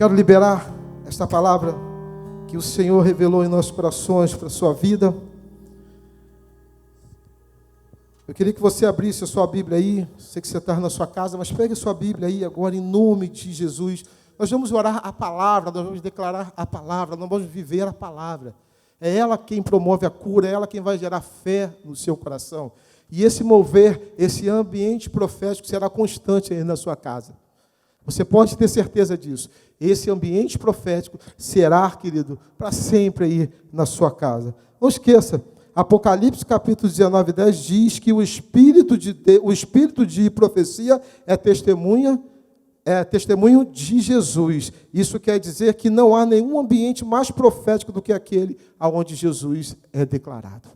Quero liberar esta palavra que o Senhor revelou em nossos corações para a sua vida. Eu queria que você abrisse a sua Bíblia aí. Sei que você está na sua casa, mas pegue a sua Bíblia aí agora, em nome de Jesus. Nós vamos orar a palavra, nós vamos declarar a palavra, nós vamos viver a palavra. É ela quem promove a cura, é ela quem vai gerar fé no seu coração. E esse mover, esse ambiente profético será constante aí na sua casa. Você pode ter certeza disso. Esse ambiente profético será, querido, para sempre aí na sua casa. Não esqueça, Apocalipse capítulo 19, 10 diz que o espírito de profecia é testemunho de Jesus. Isso quer dizer que não há nenhum ambiente mais profético do que aquele onde Jesus é declarado.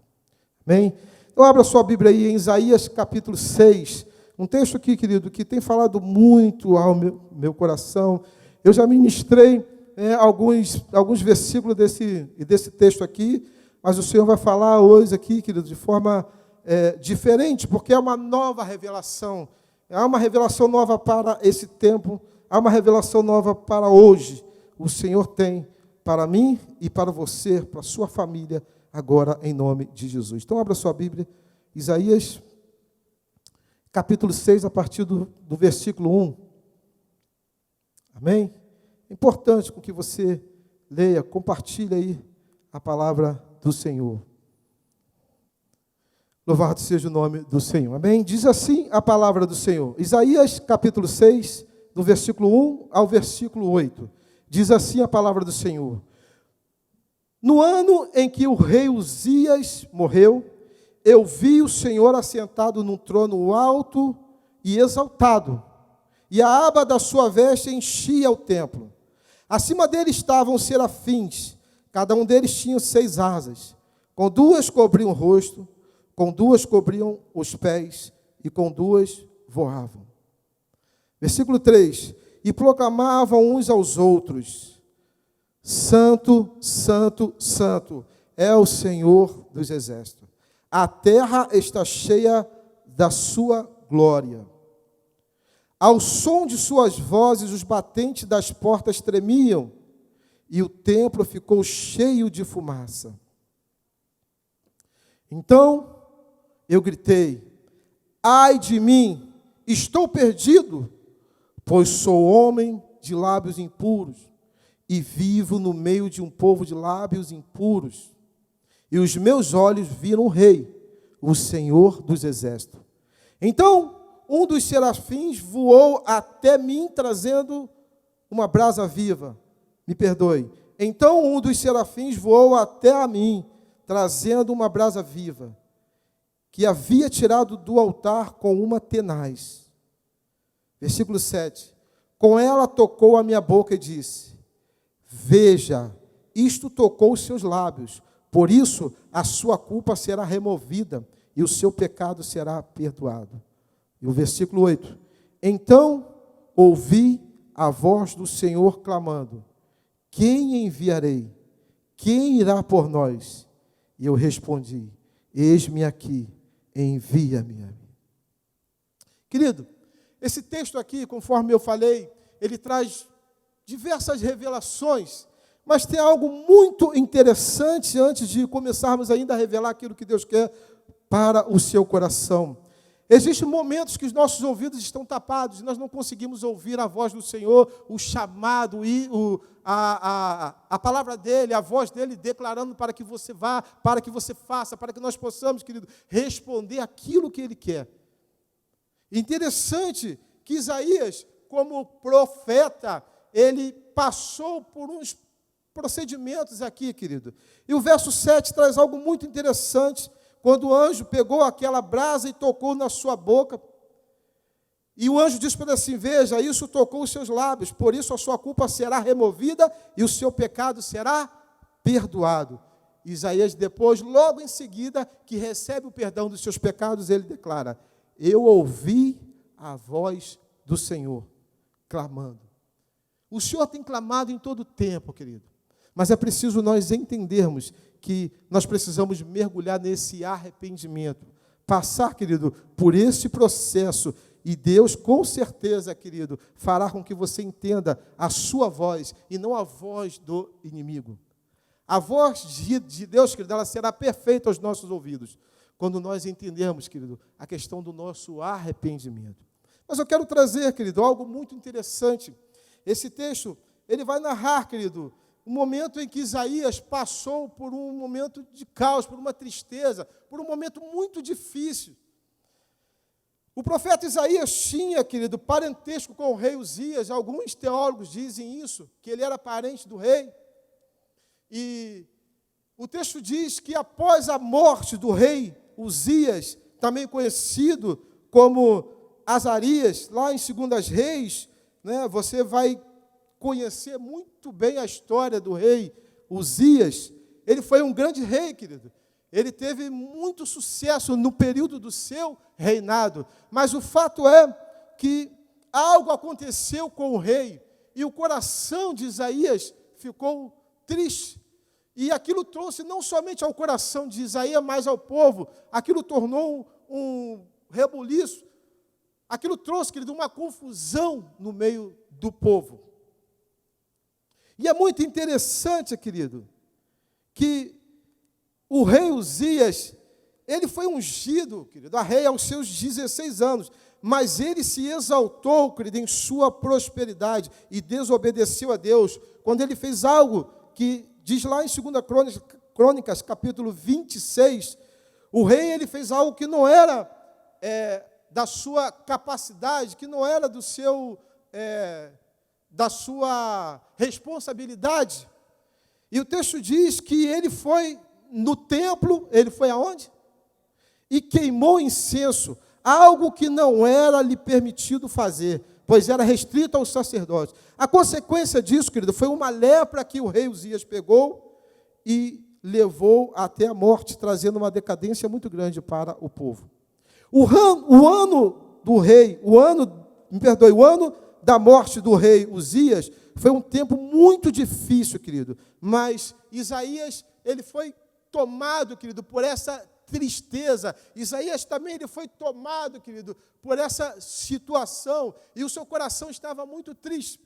Amém? Então abra sua Bíblia aí em Isaías capítulo 6. Um texto aqui, querido, que tem falado muito ao meu coração. Eu já ministrei alguns versículos desse texto aqui, mas o Senhor vai falar hoje aqui, querido, de forma diferente, porque é uma nova revelação. Há uma revelação nova para esse tempo, há uma revelação nova para hoje. O Senhor tem para mim e para você, para a sua família, agora em nome de Jesus. Então abra sua Bíblia, Isaías capítulo 6, a partir do versículo 1. Amém? É importante com que você leia, compartilhe aí a palavra do Senhor. Louvado seja o nome do Senhor. Amém? Diz assim a palavra do Senhor. Isaías capítulo 6, do versículo 1 ao versículo 8. Diz assim a palavra do Senhor. No ano em que o rei Uzias morreu, eu vi o Senhor assentado num trono alto e exaltado, e a aba da sua veste enchia o templo. Acima dele estavam os serafins, cada um deles tinha 6 asas, com 2 cobriam o rosto, com 2 cobriam os pés, e com 2 voavam. Versículo 3, e proclamavam uns aos outros, Santo, Santo, Santo, é o Senhor dos exércitos. A terra está cheia da sua glória. Ao som de suas vozes, os batentes das portas tremiam, e o templo ficou cheio de fumaça. Então eu gritei, ai de mim, estou perdido, pois sou homem de lábios impuros, e vivo no meio de um povo de lábios impuros. E os meus olhos viram o Rei, o Senhor dos exércitos. Então, um dos serafins voou até mim, trazendo uma brasa viva. Me perdoe. Então, um dos serafins voou até a mim, trazendo uma brasa viva, que havia tirado do altar com uma tenaz. Versículo 7. Com ela tocou a minha boca e disse, veja, isto tocou os seus lábios, por isso, a sua culpa será removida e o seu pecado será perdoado. E o versículo 8. Então, ouvi a voz do Senhor clamando, quem enviarei? Quem irá por nós? E eu respondi, eis-me aqui, envia-me. Querido, esse texto aqui, conforme eu falei, ele traz diversas revelações, mas tem algo muito interessante antes de começarmos ainda a revelar aquilo que Deus quer para o seu coração. Existem momentos que os nossos ouvidos estão tapados e nós não conseguimos ouvir a voz do Senhor, o chamado e a palavra dEle, a voz dEle declarando para que você vá, para que você faça, para que nós possamos, querido, responder aquilo que Ele quer. Interessante que Isaías, como profeta, ele passou por uns procedimentos aqui, querido. E o verso 7 traz algo muito interessante, quando o anjo pegou aquela brasa e tocou na sua boca, e o anjo disse para ele assim, veja, isso tocou os seus lábios, por isso a sua culpa será removida e o seu pecado será perdoado. Isaías depois, logo em seguida, que recebe o perdão dos seus pecados, ele declara, eu ouvi a voz do Senhor, clamando. O Senhor tem clamado em todo o tempo, querido. Mas é preciso nós entendermos que nós precisamos mergulhar nesse arrependimento. Passar, querido, por esse processo E Deus, com certeza, querido, fará com que você entenda a sua voz e não a voz do inimigo. A voz de Deus, querido, ela será perfeita aos nossos ouvidos, quando nós entendermos, querido, a questão do nosso arrependimento. Mas eu quero trazer, querido, algo muito interessante. Esse texto, ele vai narrar, querido, um momento em que Isaías passou por um momento de caos, por uma tristeza, por um momento muito difícil. O profeta Isaías tinha, querido, parentesco com o rei Uzias. Alguns teólogos dizem isso, que ele era parente do rei. E o texto diz que após a morte do rei Uzias, também conhecido como Azarias, lá em 2 Reis, né, você vai conhecer muito bem a história do rei Uzias. Ele foi um grande rei, querido. Ele teve muito sucesso no período do seu reinado. Mas o fato é que algo aconteceu com o rei e o coração de Isaías ficou triste. E aquilo trouxe não somente ao coração de Isaías, mas ao povo. Aquilo tornou um rebuliço. Aquilo trouxe, querido, uma confusão no meio do povo. E é muito interessante, querido, que o rei Uzias, ele foi ungido, querido, a rei aos seus 16 anos, mas ele se exaltou, querido, em sua prosperidade e desobedeceu a Deus, quando ele fez algo que diz lá em 2 Crônicas, capítulo 26, o rei ele fez algo que não era da sua capacidade, que não era do seu, da sua responsabilidade. E o texto diz que ele foi no templo, ele foi aonde? E queimou incenso, algo que não era lhe permitido fazer, pois era restrito aos sacerdotes. A consequência disso, querido, foi uma lepra que o rei Uzias pegou e levou até a morte, trazendo uma decadência muito grande para o povo. O ano da morte do rei Uzias foi um tempo muito difícil, querido, mas Isaías, ele foi tomado, querido, por essa tristeza. Isaías também ele foi tomado, querido, por essa situação, e o seu coração estava muito triste.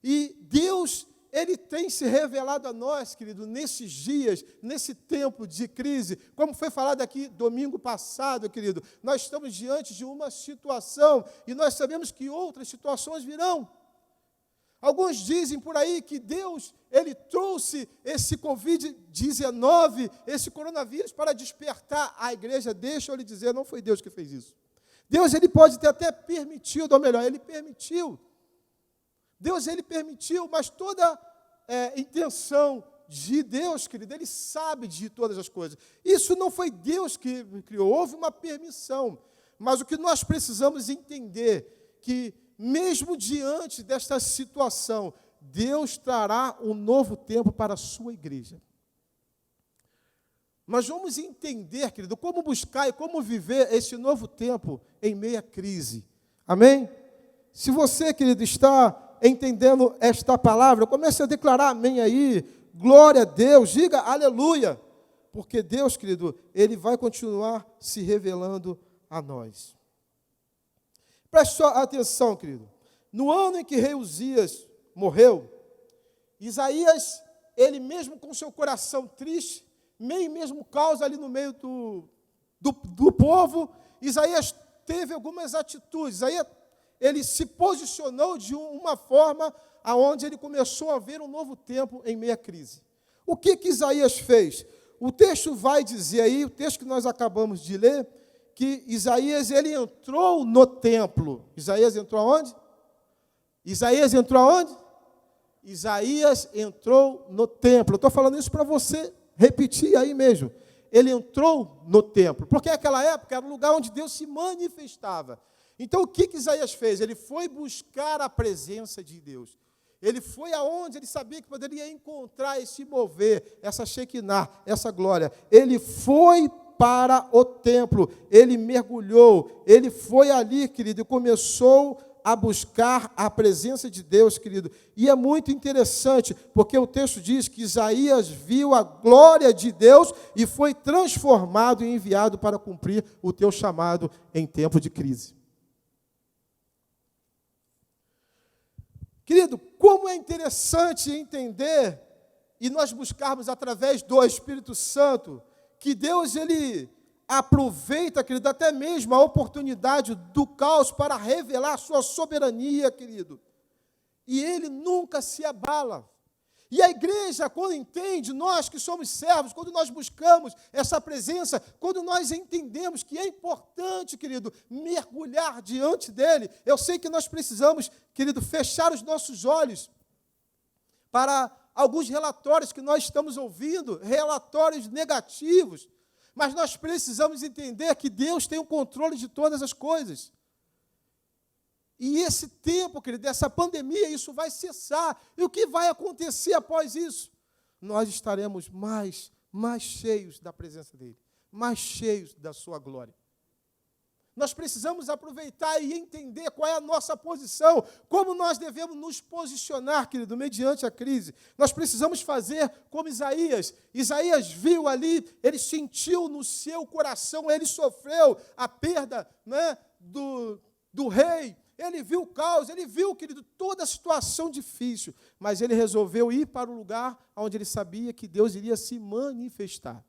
E Deus, ele tem se revelado a nós, querido, nesses dias, nesse tempo de crise, como foi falado aqui domingo passado, querido, nós estamos diante de uma situação, e nós sabemos que outras situações virão. Alguns dizem por aí que Deus, ele trouxe esse Covid-19, esse coronavírus, para despertar a igreja. Deixa eu lhe dizer, não foi Deus que fez isso. Deus, ele pode ter até permitido, ou melhor, ele permitiu. Deus, ele permitiu, mas toda intenção de Deus, querido, ele sabe de todas as coisas. Isso não foi Deus que criou, houve uma permissão. Mas o que nós precisamos entender, que mesmo diante desta situação, Deus trará um novo tempo para a sua igreja. Mas vamos entender, querido, como buscar e como viver esse novo tempo em meio à crise. Amém? Se você, querido, está entendendo esta palavra, comece a declarar amém aí, glória a Deus, diga aleluia, porque Deus, querido, ele vai continuar se revelando a nós. Preste só atenção, querido. No ano em que rei Uzias morreu, Isaías, ele mesmo com seu coração triste, mesmo caos ali no meio do povo, Isaías teve algumas atitudes. Isaías, ele se posicionou de uma forma aonde ele começou a ver um novo tempo em meio à crise. O que Isaías fez? O texto vai dizer aí, o texto que nós acabamos de ler, que Isaías, ele entrou no templo. Isaías entrou aonde? Isaías entrou aonde? Isaías entrou no templo. Eu estou falando isso para você repetir aí mesmo. Ele entrou no templo, porque naquela época era um lugar onde Deus se manifestava. Então, o que Isaías fez? Ele foi buscar a presença de Deus. Ele foi aonde ele sabia que poderia encontrar esse mover, essa Shekinah, essa glória. Ele foi para o templo, ele mergulhou, ele foi ali, querido, e começou a buscar a presença de Deus, querido. E é muito interessante, porque o texto diz que Isaías viu a glória de Deus e foi transformado e enviado para cumprir o teu chamado em tempo de crise. Querido, como é interessante entender e nós buscarmos através do Espírito Santo que Deus, ele aproveita, querido, até mesmo a oportunidade do caos para revelar a sua soberania, querido. E ele nunca se abala. E a igreja, quando entende, nós que somos servos, quando nós buscamos essa presença, quando nós entendemos que é importante, querido, mergulhar diante dele, eu sei que nós precisamos, querido, fechar os nossos olhos para alguns relatórios que nós estamos ouvindo, relatórios negativos, mas nós precisamos entender que Deus tem o controle de todas as coisas. E esse tempo, querido, dessa pandemia, isso vai cessar. E o que vai acontecer após isso? Nós estaremos mais cheios da presença dele, mais cheios da sua glória. Nós precisamos aproveitar e entender qual é a nossa posição, como nós devemos nos posicionar, querido, mediante a crise. Nós precisamos fazer como Isaías. Isaías viu ali, ele sentiu no seu coração, ele sofreu a perda, né, do rei. Ele viu o caos, ele viu, querido, toda a situação difícil, mas ele resolveu ir para o lugar onde ele sabia que Deus iria se manifestar.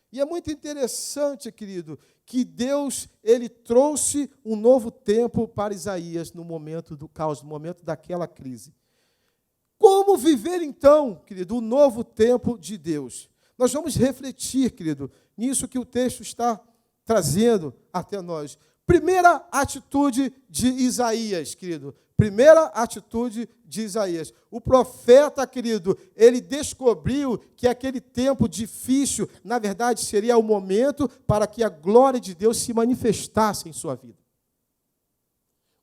E é muito interessante, querido, que Deus, ele trouxe um novo tempo para Isaías no momento do caos, no momento daquela crise. Como viver, então, querido, o novo tempo de Deus? Nós vamos refletir, querido, nisso que o texto está trazendo até nós. Primeira atitude de Isaías, querido. Primeira atitude de Isaías. O profeta, querido, ele descobriu que aquele tempo difícil, na verdade, seria o momento para que a glória de Deus se manifestasse em sua vida.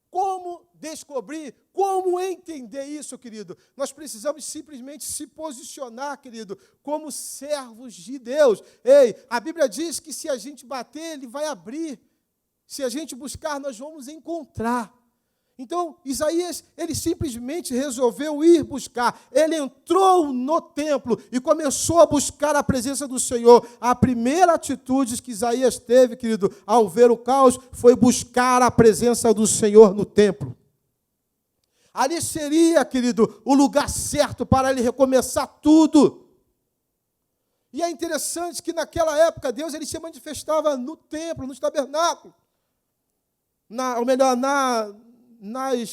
Como descobrir, como entender isso, querido? Nós precisamos simplesmente se posicionar, querido, como servos de Deus. Ei, a Bíblia diz que se a gente bater, ele vai abrir. Se a gente buscar, nós vamos encontrar. Então, Isaías, ele simplesmente resolveu ir buscar. Ele entrou no templo e começou a buscar a presença do Senhor. A primeira atitude que Isaías teve, querido, ao ver o caos, foi buscar a presença do Senhor no templo. Ali seria, querido, o lugar certo para ele recomeçar tudo. E é interessante que naquela época, Deus, ele se manifestava no templo, nos tabernáculos.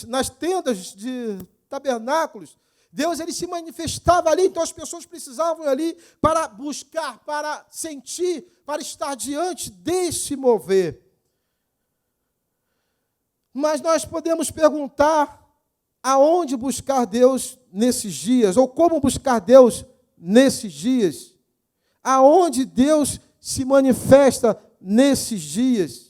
Nas tendas de tabernáculos, Deus, ele se manifestava ali, então as pessoas precisavam ir ali para buscar, para sentir, para estar diante desse mover. Mas nós podemos perguntar aonde buscar Deus nesses dias, ou como buscar Deus nesses dias, aonde Deus se manifesta nesses dias.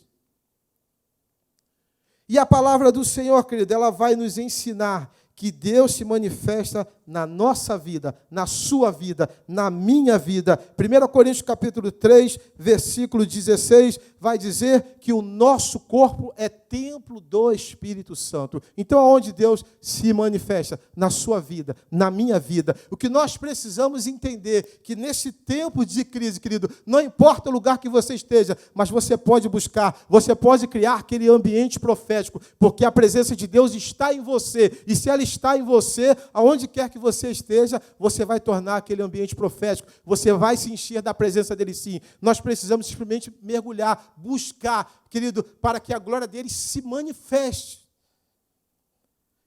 E a palavra do Senhor, querido, ela vai nos ensinar que Deus se manifesta na nossa vida, na sua vida, na minha vida. 1 Coríntios capítulo 3, versículo 16, vai dizer que o nosso corpo é templo do Espírito Santo. Então, aonde Deus se manifesta? Na sua vida, na minha vida. O que nós precisamos entender, que nesse tempo de crise, querido, não importa o lugar que você esteja, mas você pode buscar, você pode criar aquele ambiente profético, porque a presença de Deus está em você, e se ela está em você, aonde quer que você esteja, você vai tornar aquele ambiente profético, você vai se encher da presença dele sim. Nós precisamos simplesmente mergulhar, buscar, querido, para que a glória dele se manifeste.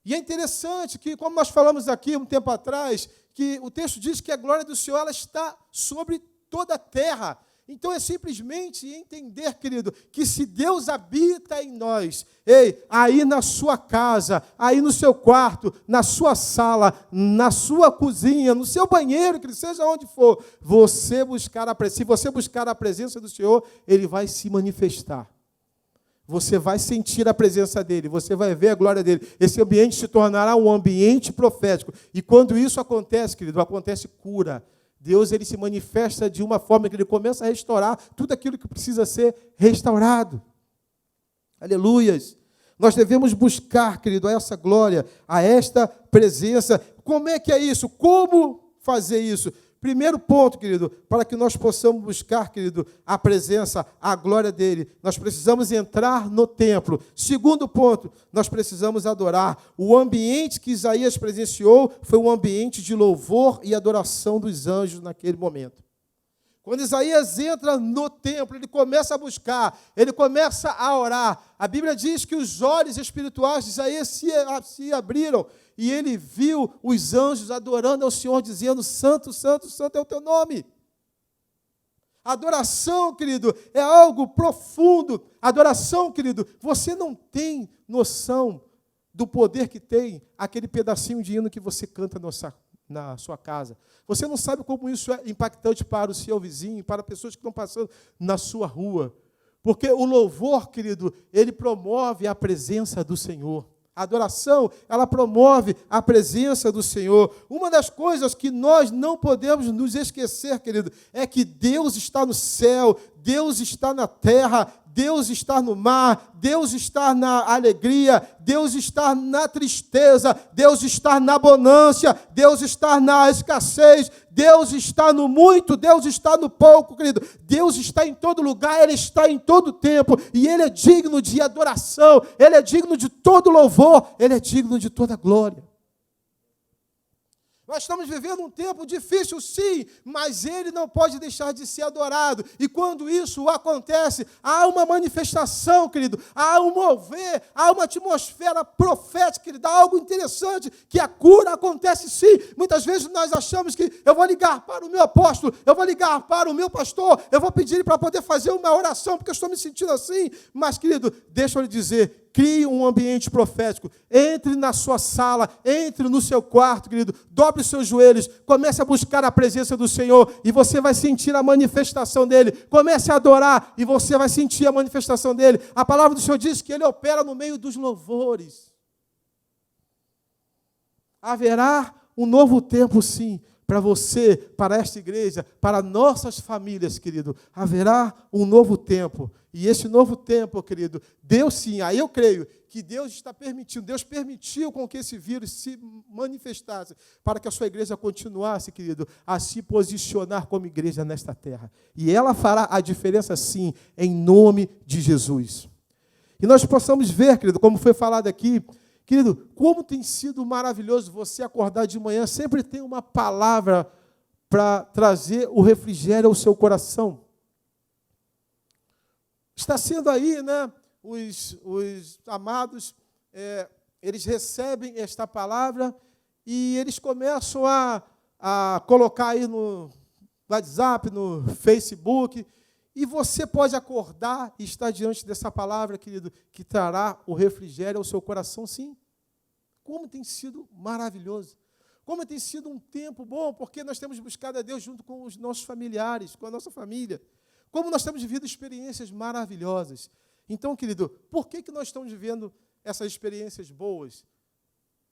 E é interessante que, como nós falamos aqui um tempo atrás, que o texto diz que a glória do Senhor ela está sobre toda a terra. Então é simplesmente entender, querido, que se Deus habita em nós, ei, aí na sua casa, aí no seu quarto, na sua sala, na sua cozinha, no seu banheiro, que seja onde for, se você buscar a presença do Senhor, Ele vai se manifestar. Você vai sentir a presença dEle, você vai ver a glória dEle. Esse ambiente se tornará um ambiente profético. E quando isso acontece, querido, acontece cura. Deus, ele se manifesta de uma forma que ele começa a restaurar tudo aquilo que precisa ser restaurado. Aleluias. Nós devemos buscar, querido, essa glória, a esta presença. Como é que é isso? Como fazer isso? Primeiro ponto, querido, para que nós possamos buscar, querido, a presença, a glória dele, nós precisamos entrar no templo. Segundo ponto, nós precisamos adorar. O ambiente que Isaías presenciou foi um ambiente de louvor e adoração dos anjos naquele momento. Quando Isaías entra no templo, ele começa a buscar, ele começa a orar. A Bíblia diz que os olhos espirituais de Isaías se abriram e ele viu os anjos adorando ao Senhor, dizendo: Santo, Santo, Santo é o teu nome. Adoração, querido, é algo profundo. Adoração, querido, você não tem noção do poder que tem aquele pedacinho de hino que você canta na sua casa. Você não sabe como isso é impactante para o seu vizinho, para pessoas que estão passando na sua rua. Porque o louvor, querido, ele promove a presença do Senhor. A adoração, ela promove a presença do Senhor. Uma das coisas que nós não podemos nos esquecer, querido, é que Deus está no céu, Deus está na terra, Deus está no mar, Deus está na alegria, Deus está na tristeza, Deus está na bonância, Deus está na escassez, Deus está no muito, Deus está no pouco, querido. Deus está em todo lugar, Ele está em todo tempo, e Ele é digno de adoração, Ele é digno de todo louvor, Ele é digno de toda glória. Nós estamos vivendo um tempo difícil, sim, mas Ele não pode deixar de ser adorado. E quando isso acontece, há uma manifestação, querido, há um mover, há uma atmosfera profética, querido, há algo interessante, que a cura acontece, sim. Muitas vezes nós achamos que eu vou ligar para o meu apóstolo, eu vou ligar para o meu pastor, eu vou pedir ele para poder fazer uma oração, porque eu estou me sentindo assim. Mas, querido, deixa eu lhe dizer, crie um ambiente profético. Entre na sua sala, entre no seu quarto, querido. Dobre os seus joelhos, comece a buscar a presença do Senhor e você vai sentir a manifestação dEle. Comece a adorar e você vai sentir a manifestação dEle. A palavra do Senhor diz que Ele opera no meio dos louvores. Haverá um novo tempo, sim, para você, para esta igreja, para nossas famílias, querido. Haverá um novo tempo. E esse novo tempo, querido, Deus sim, aí eu creio que Deus está permitindo, Deus permitiu com que esse vírus se manifestasse, para que a sua igreja continuasse, querido, a se posicionar como igreja nesta terra. E ela fará a diferença sim, em nome de Jesus. E nós possamos ver, querido, como foi falado aqui, querido, como tem sido maravilhoso você acordar de manhã, sempre tem uma palavra para trazer o refrigério ao seu coração. Está sendo aí, né, os amados, eles recebem esta palavra e eles começam a colocar aí no WhatsApp, no Facebook, e você pode acordar e estar diante dessa palavra, querido, que trará o refrigério ao seu coração, sim. Como tem sido maravilhoso. Como tem sido um tempo bom, porque nós temos buscado a Deus junto com os nossos familiares, com a nossa família. Como nós temos vivido experiências maravilhosas. Então, querido, por que nós estamos vivendo essas experiências boas?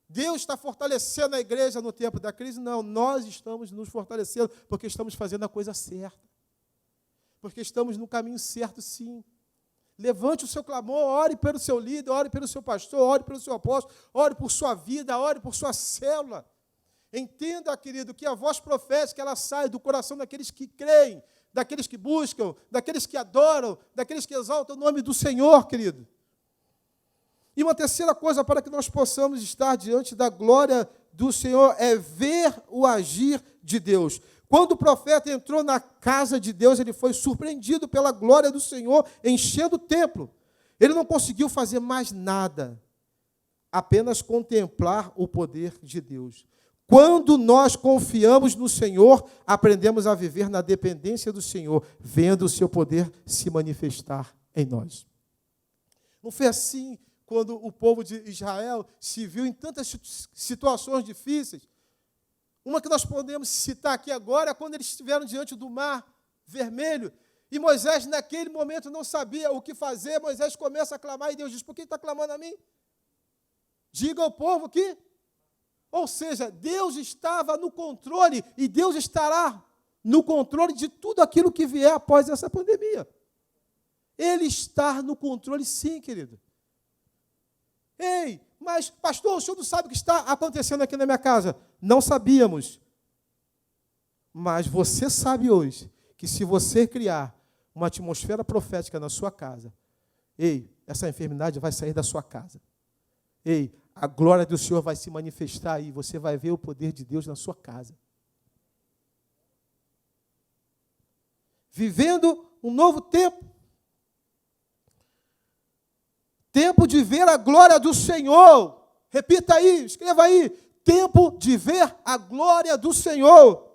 Deus está fortalecendo a igreja no tempo da crise? Não, nós estamos nos fortalecendo porque estamos fazendo a coisa certa. Porque estamos no caminho certo, sim. Levante o seu clamor, ore pelo seu líder, ore pelo seu pastor, ore pelo seu apóstolo, ore por sua vida, ore por sua célula. Entenda, querido, que a voz profética, ela sai do coração daqueles que creem, daqueles que buscam, daqueles que adoram, daqueles que exaltam o nome do Senhor, querido. E uma terceira coisa para que nós possamos estar diante da glória do Senhor é ver o agir de Deus. Quando o profeta entrou na casa de Deus, ele foi surpreendido pela glória do Senhor enchendo o templo. Ele não conseguiu fazer mais nada, apenas contemplar o poder de Deus. Quando nós confiamos no Senhor, aprendemos a viver na dependência do Senhor, vendo o seu poder se manifestar em nós. Não foi assim quando o povo de Israel se viu em tantas situações difíceis. Uma que nós podemos citar aqui agora é quando eles estiveram diante do mar vermelho, e Moisés, naquele momento, não sabia o que fazer. Moisés começa a clamar, e Deus diz: por que está clamando a mim? Diga ao povo que... Ou seja, Deus estava no controle e Deus estará no controle de tudo aquilo que vier após essa pandemia. Ele está no controle, sim, querido. Ei, mas, pastor, o senhor não sabe o que está acontecendo aqui na minha casa? Não sabíamos. Mas você sabe hoje que se você criar uma atmosfera profética na sua casa, ei, essa enfermidade vai sair da sua casa. Ei, a glória do Senhor vai se manifestar aí, você vai ver o poder de Deus na sua casa. Vivendo um novo tempo. Tempo de ver a glória do Senhor. Repita aí, escreva aí. Tempo de ver a glória do Senhor.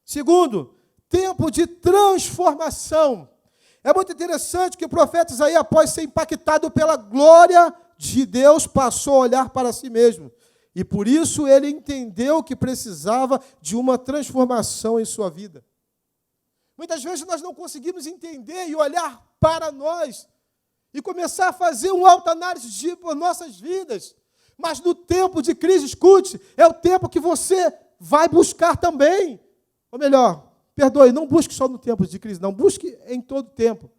Segundo, tempo de transformação. É muito interessante que o profeta Isaías, após ser impactado pela glória de Deus, passou a olhar para si mesmo. E por isso ele entendeu que precisava de uma transformação em sua vida. Muitas vezes nós não conseguimos entender e olhar para nós e começar a fazer uma autoanálise de nossas vidas. Mas no tempo de crise, escute, é o tempo que você vai buscar também. Ou melhor, perdoe, não busque só no tempo de crise, não, busque em todo tempo.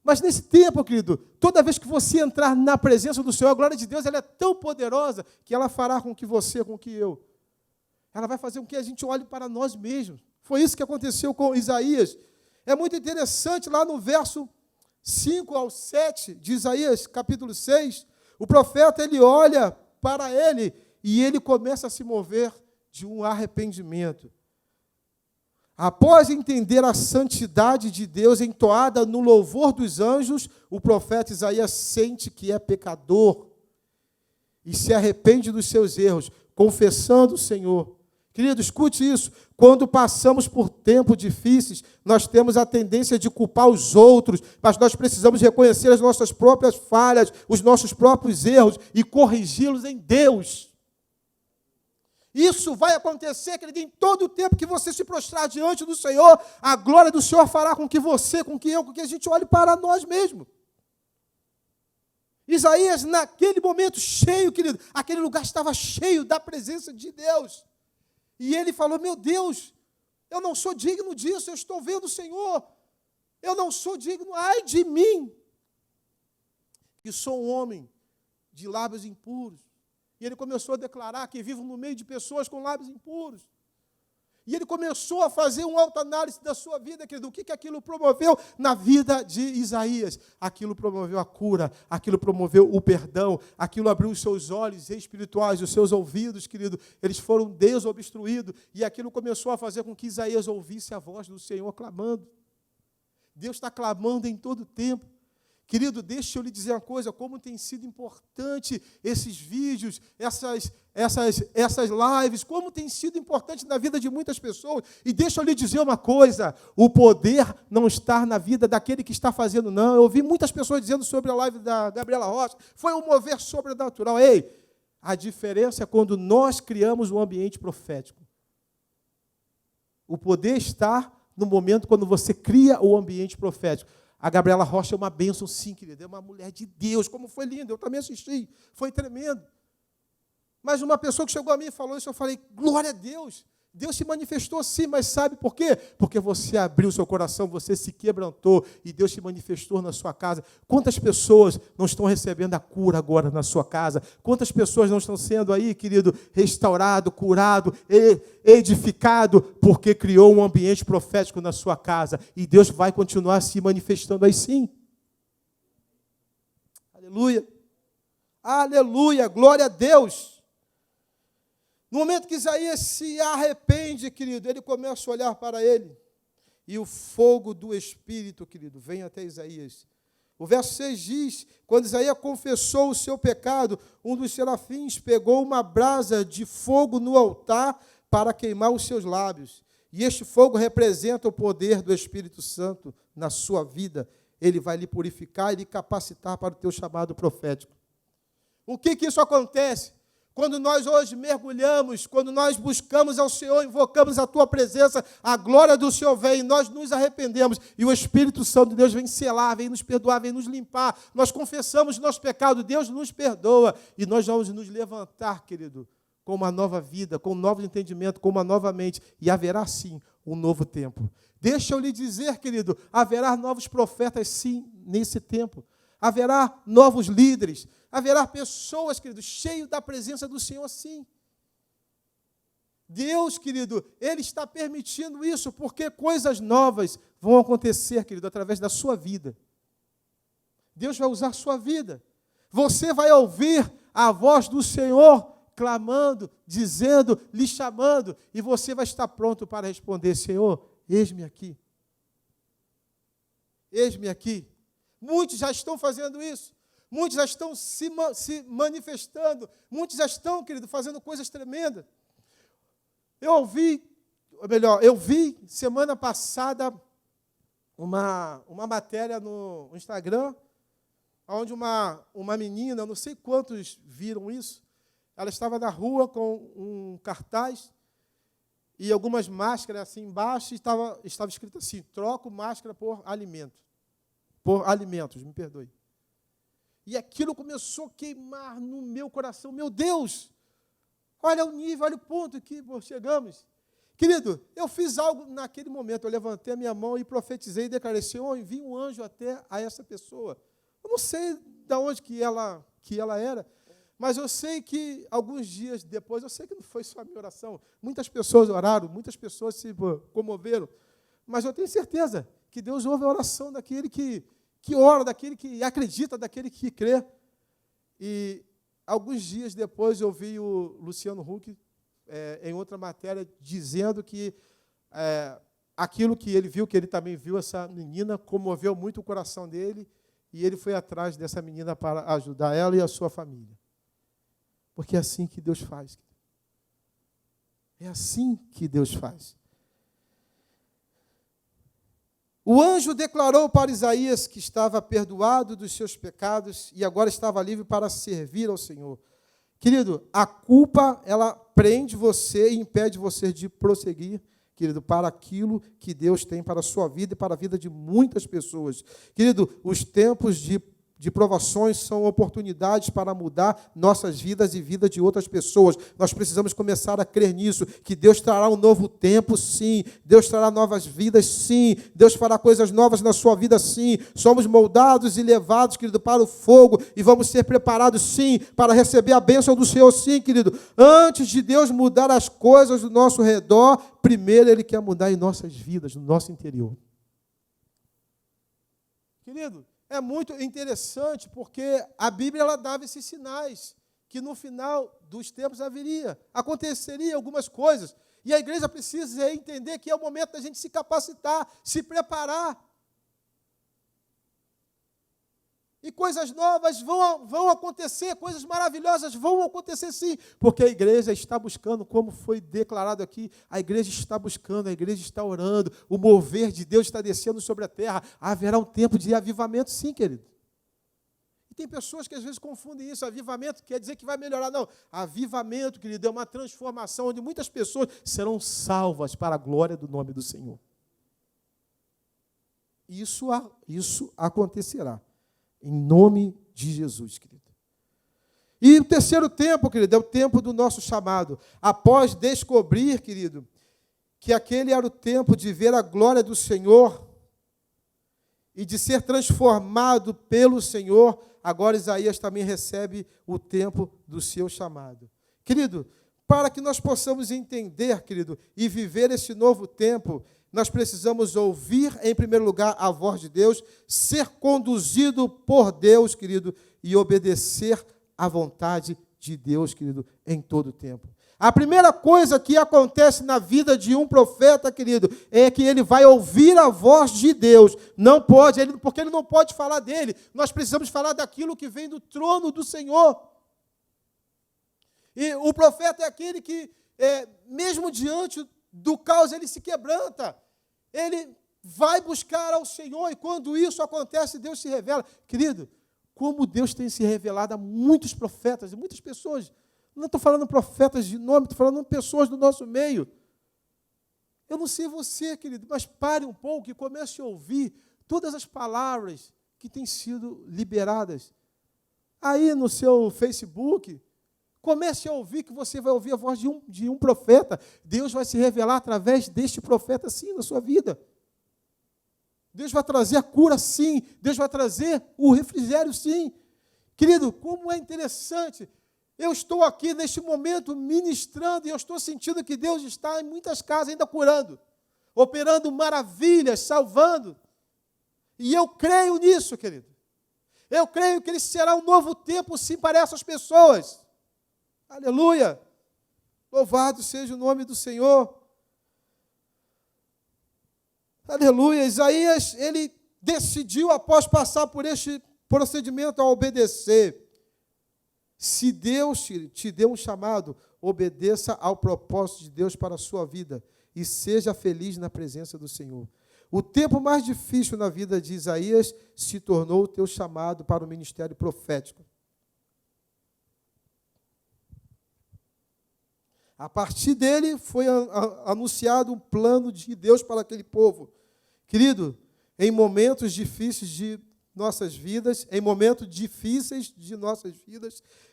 Mas nesse tempo, querido, toda vez que você entrar na presença do Senhor, a glória de Deus ela é tão poderosa que ela fará com que você, com que eu, ela vai fazer com que a gente olhe para nós mesmos. Foi isso que aconteceu com Isaías. É muito interessante, lá no verso 5 ao 7 de Isaías, capítulo 6, o profeta, ele olha para ele e ele começa a se mover de um arrependimento. Após entender a santidade de Deus entoada no louvor dos anjos, o profeta Isaías sente que é pecador e se arrepende dos seus erros, confessando o Senhor. Querido, escute isso. Quando passamos por tempos difíceis, nós temos a tendência de culpar os outros, mas nós precisamos reconhecer as nossas próprias falhas, os nossos próprios erros e corrigi-los em Deus. Isso vai acontecer, querido, em todo o tempo que você se prostrar diante do Senhor, a glória do Senhor fará com que você, com que eu, com que a gente olhe para nós mesmos. Isaías, naquele momento cheio, querido, aquele lugar estava cheio da presença de Deus. E ele falou, meu Deus, eu não sou digno disso, eu estou vendo o Senhor. Eu não sou digno, ai de mim, que sou um homem de lábios impuros. E ele começou a declarar que vivo no meio de pessoas com lábios impuros. E ele começou a fazer uma autoanálise da sua vida, querido. O que aquilo promoveu na vida de Isaías? Aquilo promoveu a cura, aquilo promoveu o perdão, aquilo abriu os seus olhos espirituais, os seus ouvidos, querido. Eles foram desobstruídos e aquilo começou a fazer com que Isaías ouvisse a voz do Senhor clamando. Deus está clamando em todo tempo. Querido, deixa eu lhe dizer uma coisa, como tem sido importante esses vídeos, essas lives, como tem sido importante na vida de muitas pessoas. E deixa eu lhe dizer uma coisa, o poder não está na vida daquele que está fazendo, não. Eu ouvi muitas pessoas dizendo sobre a live da Gabriela Rocha, foi um mover sobrenatural. Ei, a diferença é quando nós criamos um ambiente profético. O poder está no momento quando você cria o ambiente profético. A Gabriela Rocha é uma bênção, sim, querida. É uma mulher de Deus. Como foi lindo. Eu também assisti. Foi tremendo. Mas uma pessoa que chegou a mim e falou isso, eu falei, glória a Deus. Deus se manifestou sim, mas sabe por quê? Porque você abriu seu coração, você se quebrantou e Deus se manifestou na sua casa. Quantas pessoas não estão recebendo a cura agora na sua casa? Quantas pessoas não estão sendo aí, querido, restaurado, curado, edificado, porque criou um ambiente profético na sua casa. E Deus vai continuar se manifestando aí sim. Aleluia. Aleluia, glória a Deus. No momento que Isaías se arrepende, querido, ele começa a olhar para ele. E o fogo do Espírito, querido, vem até Isaías. O verso 6 diz, quando Isaías confessou o seu pecado, um dos serafins pegou uma brasa de fogo no altar para queimar os seus lábios. E este fogo representa o poder do Espírito Santo na sua vida. Ele vai lhe purificar e lhe capacitar para o teu chamado profético. O que isso acontece? Quando nós hoje mergulhamos, quando nós buscamos ao Senhor, invocamos a Tua presença, a glória do Senhor vem, nós nos arrependemos, e o Espírito Santo de Deus vem selar, vem nos perdoar, vem nos limpar, nós confessamos nosso pecado, Deus nos perdoa, e nós vamos nos levantar, querido, com uma nova vida, com um novo entendimento, com uma nova mente, e haverá sim um novo tempo. Deixa eu lhe dizer, querido, haverá novos profetas sim nesse tempo, haverá novos líderes, haverá pessoas, querido, cheios da presença do Senhor, sim. Deus, querido, Ele está permitindo isso, porque coisas novas vão acontecer, querido, através da sua vida. Deus vai usar a sua vida. Você vai ouvir a voz do Senhor clamando, dizendo, lhe chamando, e você vai estar pronto para responder: Senhor, eis-me aqui. Eis-me aqui. Muitos já estão fazendo isso. Muitos já estão se manifestando. Muitos já estão, querido, fazendo coisas tremendas. Eu vi semana passada uma matéria no Instagram, onde uma menina, não sei quantos viram isso, ela estava na rua com um cartaz e algumas máscaras assim embaixo, e estava escrito assim: troco máscara por alimento. Por alimentos, me perdoe. E aquilo começou a queimar no meu coração. Meu Deus! Olha o nível, olha o ponto que chegamos. Querido, eu fiz algo naquele momento. Eu levantei a minha mão e profetizei e declarei: Senhor, envie um anjo até a essa pessoa. Eu não sei de onde que ela era, mas eu sei que alguns dias depois, eu sei que não foi só a minha oração. Muitas pessoas oraram, muitas pessoas se comoveram. Mas eu tenho certeza que Deus ouve a oração daquele que ora, daquele que acredita, daquele que crê. E alguns dias depois eu vi o Luciano Huck, em outra matéria, dizendo que aquilo que ele viu, que ele também viu essa menina, comoveu muito o coração dele, e ele foi atrás dessa menina para ajudar ela e a sua família. Porque é assim que Deus faz. É assim que Deus faz. O anjo declarou para Isaías que estava perdoado dos seus pecados e agora estava livre para servir ao Senhor. Querido, a culpa, ela prende você e impede você de prosseguir, querido, para aquilo que Deus tem para a sua vida e para a vida de muitas pessoas. Querido, os tempos de provações são oportunidades para mudar nossas vidas e vida de outras pessoas. Nós precisamos começar a crer nisso, que Deus trará um novo tempo, sim. Deus trará novas vidas, sim. Deus fará coisas novas na sua vida, sim. Somos moldados e levados, querido, para o fogo e vamos ser preparados, sim, para receber a bênção do Senhor, sim, querido. Antes de Deus mudar as coisas do nosso redor, primeiro Ele quer mudar em nossas vidas, no nosso interior. Querido, é muito interessante porque a Bíblia ela dava esses sinais, que no final dos tempos aconteceria algumas coisas. E a igreja precisa entender que é o momento da gente se capacitar, se preparar. E coisas novas vão acontecer, coisas maravilhosas vão acontecer sim, porque a igreja está buscando, como foi declarado aqui, a igreja está buscando, a igreja está orando, o mover de Deus está descendo sobre a terra, haverá um tempo de avivamento sim, querido. E tem pessoas que às vezes confundem isso, avivamento quer dizer que vai melhorar, não. Avivamento, querido, é uma transformação onde muitas pessoas serão salvas para a glória do nome do Senhor. Isso acontecerá. Em nome de Jesus, querido. E o terceiro tempo, querido, é o tempo do nosso chamado. Após descobrir, querido, que aquele era o tempo de ver a glória do Senhor e de ser transformado pelo Senhor, agora Isaías também recebe o tempo do seu chamado. Querido, para que nós possamos entender, querido, e viver esse novo tempo, nós precisamos ouvir, em primeiro lugar, a voz de Deus, ser conduzido por Deus, querido, e obedecer à vontade de Deus, querido, em todo o tempo. A primeira coisa que acontece na vida de um profeta, querido, é que ele vai ouvir a voz de Deus. Não pode, porque ele não pode falar dele. Nós precisamos falar daquilo que vem do trono do Senhor. E o profeta é aquele que, mesmo diante do caos, ele se quebranta. Ele vai buscar ao Senhor e quando isso acontece, Deus se revela. Querido, como Deus tem se revelado a muitos profetas e muitas pessoas. Não estou falando profetas de nome, estou falando pessoas do nosso meio. Eu não sei você, querido, mas pare um pouco e comece a ouvir todas as palavras que têm sido liberadas. Aí no seu Facebook, comece a ouvir, que você vai ouvir a voz de um profeta. Deus vai se revelar através deste profeta, sim, na sua vida. Deus vai trazer a cura, sim. Deus vai trazer o refrigério, sim. Querido, como é interessante. Eu estou aqui neste momento ministrando e eu estou sentindo que Deus está em muitas casas ainda curando, operando maravilhas, salvando. E eu creio nisso, querido. Eu creio que ele será um novo tempo, sim, para essas pessoas. Aleluia! Louvado seja o nome do Senhor. Aleluia! Isaías, ele decidiu, após passar por este procedimento, a obedecer. Se Deus te deu um chamado, obedeça ao propósito de Deus para a sua vida e seja feliz na presença do Senhor. O tempo mais difícil na vida de Isaías se tornou o teu chamado para o ministério profético. A partir dele foi anunciado um plano de Deus para aquele povo. Querido, em momentos difíceis de nossas vidas,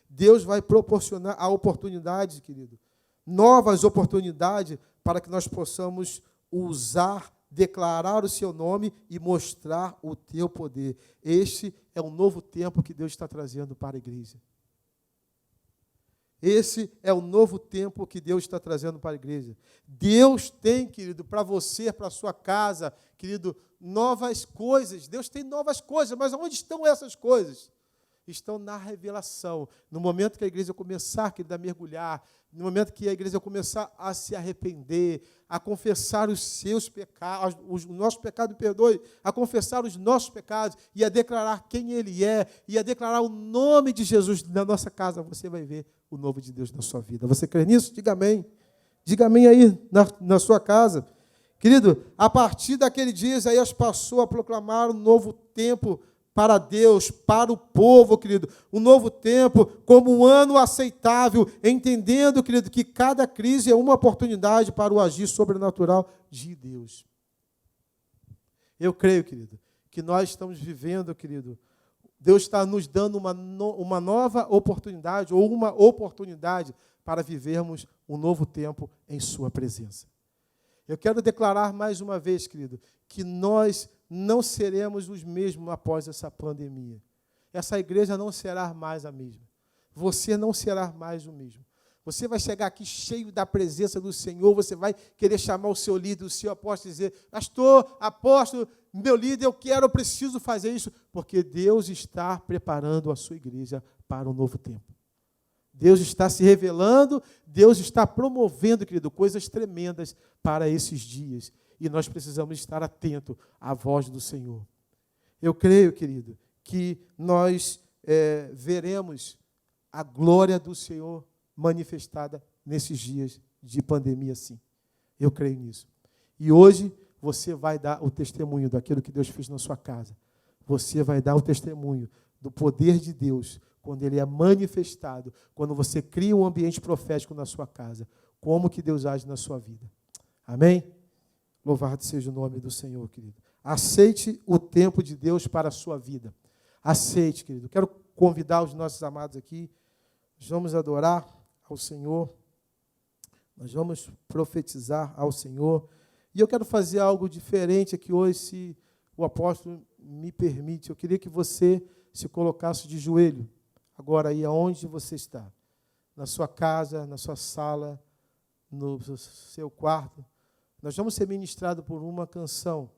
Deus vai proporcionar a oportunidade, querido, novas oportunidades para que nós possamos usar, declarar o seu nome e mostrar o teu poder. Este é um novo tempo que Deus está trazendo para a igreja. Esse é o novo tempo que Deus está trazendo para a igreja. Deus tem, querido, para você, para a sua casa, querido, novas coisas. Deus tem novas coisas, mas onde estão essas coisas? Estão na revelação. No momento que a igreja começar, querido, a mergulhar, no momento que a igreja começar a se arrepender, a confessar os seus pecados, o nosso pecado perdoe, a confessar os nossos pecados e a declarar quem Ele é, e a declarar o nome de Jesus na nossa casa, você vai ver o novo de Deus na sua vida. Você crê nisso? Diga amém. Diga amém aí na sua casa. Querido, a partir daquele dia, Isaías passou a proclamar um novo tempo para Deus, para o povo, querido, um novo tempo como um ano aceitável, entendendo, querido, que cada crise é uma oportunidade para o agir sobrenatural de Deus. Eu creio, querido, que nós estamos vivendo, querido, Deus está nos dando uma nova oportunidade, ou uma oportunidade para vivermos um novo tempo em sua presença. Eu quero declarar mais uma vez, querido, que nós não seremos os mesmos após essa pandemia. Essa igreja não será mais a mesma. Você não será mais o mesmo. Você vai chegar aqui cheio da presença do Senhor, você vai querer chamar o seu líder, o seu apóstolo, e dizer, pastor, apóstolo, meu líder, eu preciso fazer isso, porque Deus está preparando a sua igreja para um novo tempo. Deus está se revelando, Deus está promovendo, querido, coisas tremendas para esses dias. E nós precisamos estar atentos à voz do Senhor. Eu creio, querido, que nós veremos a glória do Senhor manifestada nesses dias de pandemia, sim. Eu creio nisso. E hoje você vai dar o testemunho daquilo que Deus fez na sua casa. Você vai dar o testemunho do poder de Deus quando Ele é manifestado, quando você cria um ambiente profético na sua casa. Como que Deus age na sua vida. Amém? Louvado seja o nome do Senhor, querido. Aceite o tempo de Deus para a sua vida. Aceite, querido. Quero convidar os nossos amados aqui. Nós vamos adorar ao Senhor. Nós vamos profetizar ao Senhor. E eu quero fazer algo diferente aqui hoje, se o apóstolo me permite. Eu queria que você se colocasse de joelho. Agora aí, aonde você está. Na sua casa, na sua sala, no seu quarto. Nós vamos ser ministrados por uma canção,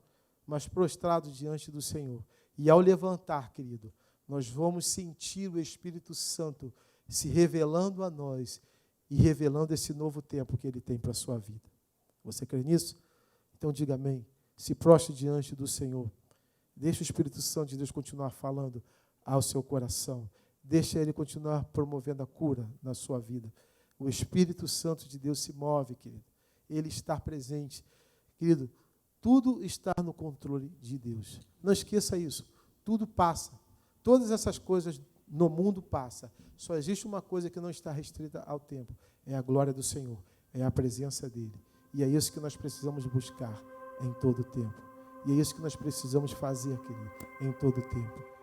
mas prostrados diante do Senhor. E ao levantar, querido, nós vamos sentir o Espírito Santo se revelando a nós e revelando esse novo tempo que Ele tem para a sua vida. Você crê nisso? Então diga amém. Se prostre diante do Senhor. Deixa o Espírito Santo de Deus continuar falando ao seu coração. Deixa Ele continuar promovendo a cura na sua vida. O Espírito Santo de Deus se move, querido. Ele está presente. Querido, tudo está no controle de Deus. Não esqueça isso. Tudo passa. Todas essas coisas no mundo passam. Só existe uma coisa que não está restrita ao tempo. É a glória do Senhor. É a presença dEle. E é isso que nós precisamos buscar em todo o tempo. E é isso que nós precisamos fazer, querido, em todo o tempo.